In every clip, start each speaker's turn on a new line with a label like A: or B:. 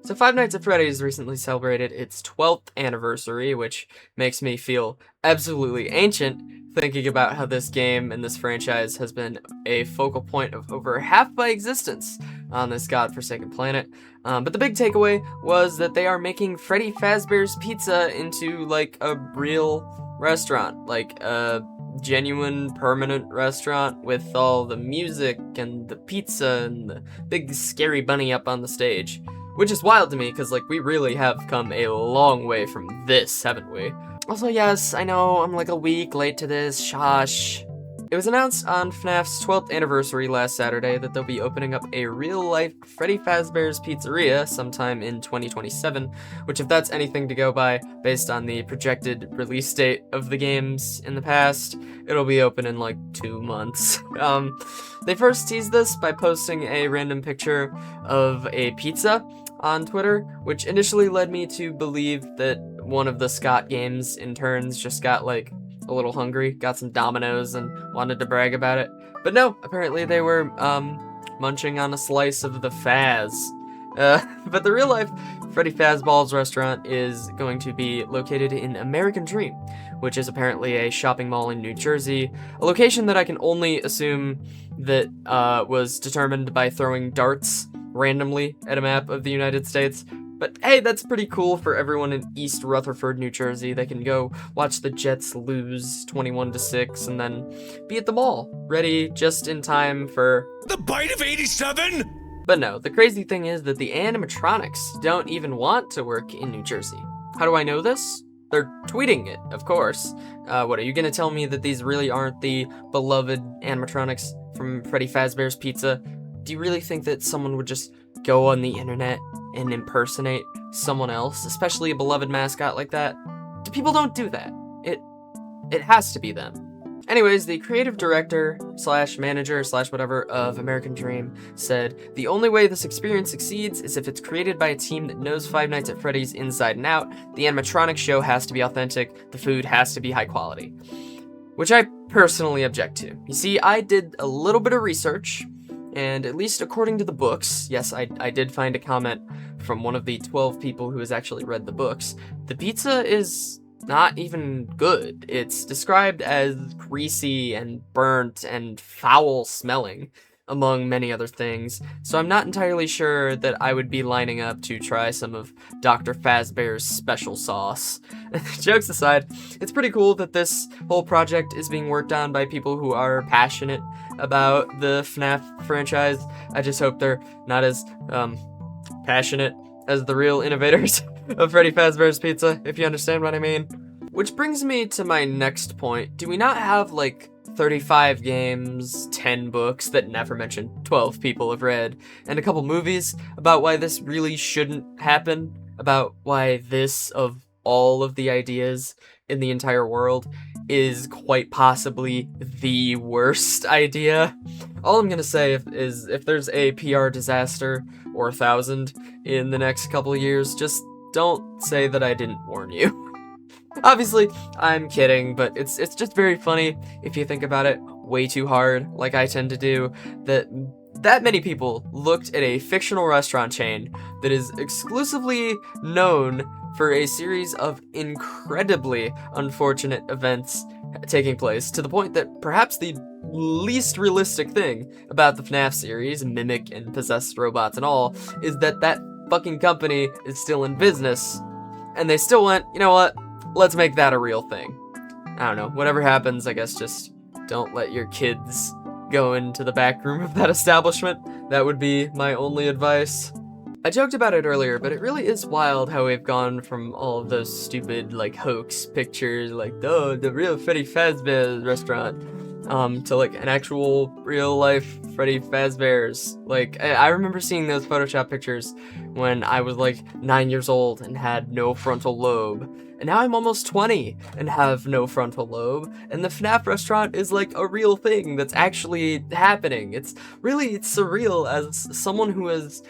A: So Five Nights at Freddy's recently celebrated its 12th anniversary, which makes me feel absolutely ancient thinking about how this game and this franchise has been a focal point of over half my existence on this godforsaken planet. But the big takeaway was that they are making Freddy Fazbear's Pizza into like a real restaurant, like a genuine permanent restaurant with all the music and the pizza and the big scary bunny up on the stage. Which is wild to me, because, like, we really have come a long way from this, haven't we? Also, yes, I know, I'm like a week late to this, shush. It was announced on FNAF's 12th anniversary last Saturday that they'll be opening up a real-life Freddy Fazbear's Pizzeria sometime in 2027, which if that's anything to go by, based on the projected release date of the games in the past, it'll be open in like 2 months. They first teased this by posting a random picture of a pizza on Twitter, which initially led me to believe that one of the Scott Games interns just got like a little hungry, got some Dominoes, and wanted to brag about it. But no, apparently they were munching on a slice of the Faz. But the real life Freddy Fazball's restaurant is going to be located in American Dream, which is apparently a shopping mall in New Jersey, a location that I can only assume that was determined by throwing darts randomly at a map of the United States. But hey, that's pretty cool for everyone in East Rutherford, New Jersey. They can go watch the Jets lose 21-6 and then be at the mall, ready just in time for
B: the bite of 87?
A: But no, the crazy thing is that the animatronics don't even want to work in New Jersey. How do I know this? They're tweeting it, of course. What, are you gonna tell me that these really aren't the beloved animatronics from Freddy Fazbear's Pizza? Do you really think that someone would just go on the internet and impersonate someone else, especially a beloved mascot like that? People don't do that. It has to be them. Anyways, the creative director slash manager slash whatever of American Dream said, "The only way this experience succeeds is if it's created by a team that knows Five Nights at Freddy's inside and out. The animatronic show has to be authentic. The food has to be high quality." Which I personally object to. You see, I did a little bit of research, and at least according to the books, yes, I did find a comment from one of the 12 people who has actually read the books, the pizza is not even good. It's described as greasy and burnt and foul smelling, among many other things, so I'm not entirely sure that I would be lining up to try some of Dr. Fazbear's special sauce. Jokes aside, it's pretty cool that this whole project is being worked on by people who are passionate about the FNAF franchise. I just hope they're not as passionate as the real innovators of Freddy Fazbear's Pizza, if you understand what I mean. Which brings me to my next point. Do we not have, like, 35 games, 10 books that never mention 12 people have read, and a couple movies about why this really shouldn't happen? About why this, of all of the ideas in the entire world, is quite possibly the worst idea? All I'm gonna say is if there's a PR disaster or 1,000 in the next couple of years, just don't say that I didn't warn you. Obviously, I'm kidding, but it's just very funny if you think about it way too hard, like I tend to do, that many people looked at a fictional restaurant chain that is exclusively known for a series of incredibly unfortunate events taking place, to the point that perhaps the least realistic thing about the FNAF series, mimic and possessed robots and all, is that fucking company is still in business, and they still went, you know what, let's make that a real thing. I don't know, whatever happens, I guess just don't let your kids go into the back room of that establishment. That would be my only advice. I joked about it earlier, but it really is wild how we've gone from all of those stupid, like, hoax pictures, like, oh, the real Freddy Fazbear's restaurant, to, like, an actual, real-life Freddy Fazbear's. Like, I remember seeing those Photoshop pictures when I was, like, 9 years old and had no frontal lobe. And now I'm almost 20 and have no frontal lobe, and the FNAF restaurant is like a real thing that's actually happening. It's surreal as someone who has,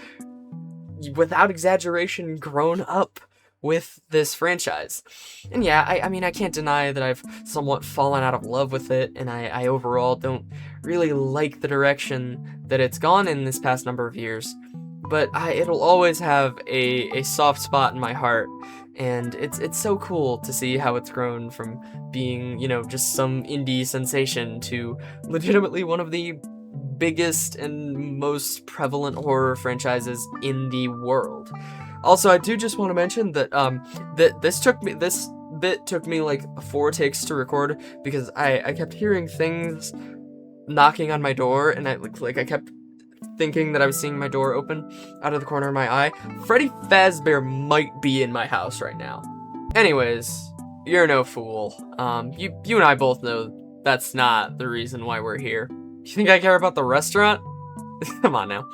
A: without exaggeration, grown up with this franchise. And yeah, I mean, I can't deny that I've somewhat fallen out of love with it, and I overall don't really like the direction that it's gone in this past number of years. but it'll always have a soft spot in my heart. And it's so cool to see how it's grown from being, you know, just some indie sensation to legitimately one of the biggest and most prevalent horror franchises in the world. Also, I do just want to mention that this bit took me like 4 takes to record because I kept hearing things knocking on my door, and I kept thinking that I was seeing my door open out of the corner of my eye. Freddy Fazbear might be in my house right now. Anyways, you're no fool. You and I both know that's not the reason why we're here. You think I care about the restaurant? Come on now.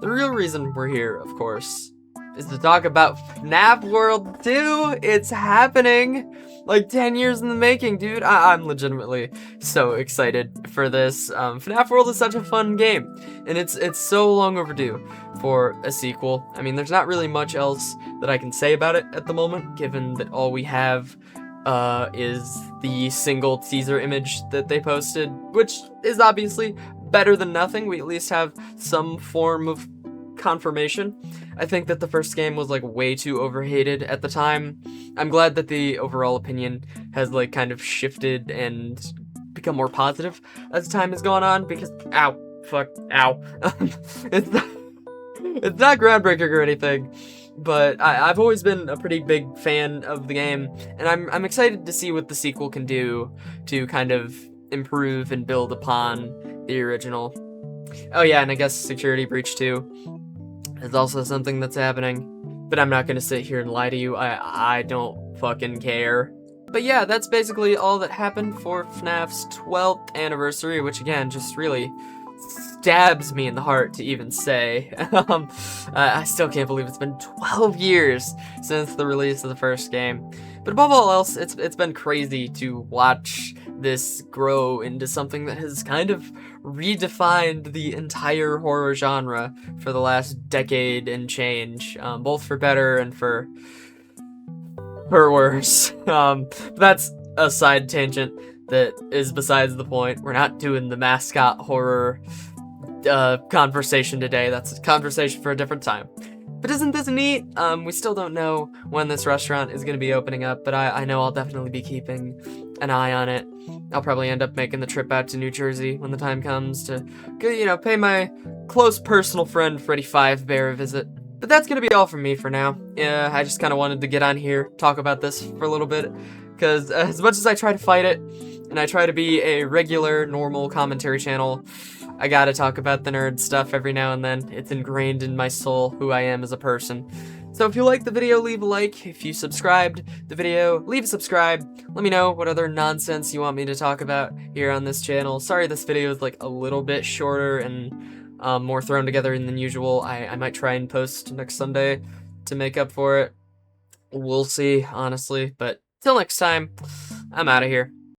A: The real reason we're here, of course, is to talk about FNAF World 2. It's happening! Like 10 years in the making, dude. I'm legitimately so excited for this. FNAF World is such a fun game, and it's so long overdue for a sequel. I mean, there's not really much else that I can say about it at the moment, given that all we have is the single teaser image that they posted, which is obviously better than nothing. We at least have some form of confirmation. I think that the first game was like way too overhated at the time. I'm glad that the overall opinion has like kind of shifted and become more positive as time has gone on, because it's not groundbreaking or anything, but I've always been a pretty big fan of the game, and I'm excited to see what the sequel can do to kind of improve and build upon the original. Oh yeah, and I guess Security Breach 2 is also something that's happening, but I'm not gonna sit here and lie to you. I don't fucking care. But yeah, that's basically all that happened for FNAF's 12th anniversary, which again, just really stabs me in the heart to even say. I still can't believe it's been 12 years since the release of the first game. But above all else, it's been crazy to watch this grow into something that has kind of redefined the entire horror genre for the last decade and change, both for better and for worse. That's a side tangent that is besides the point. We're not doing the mascot horror conversation today. That's a conversation for a different time. But isn't this neat? We still don't know when this restaurant is going to be opening up, but I know I'll definitely be keeping an eye on it. I'll probably end up making the trip out to New Jersey when the time comes to, you know, pay my close personal friend Freddy Fazbear a visit. But that's going to be all from me for now. Yeah, I just kind of wanted to get on here, talk about this for a little bit, because as much as I try to fight it, and I try to be a regular, normal commentary channel, I gotta talk about the nerd stuff every now and then. It's ingrained in my soul who I am as a person. So if you liked the video, leave a like. If you subscribed the video, leave a subscribe. Let me know what other nonsense you want me to talk about here on this channel. Sorry this video is like a little bit shorter and more thrown together than usual. I might try and post next Sunday to make up for it. We'll see, honestly. But till next time, I'm out of here.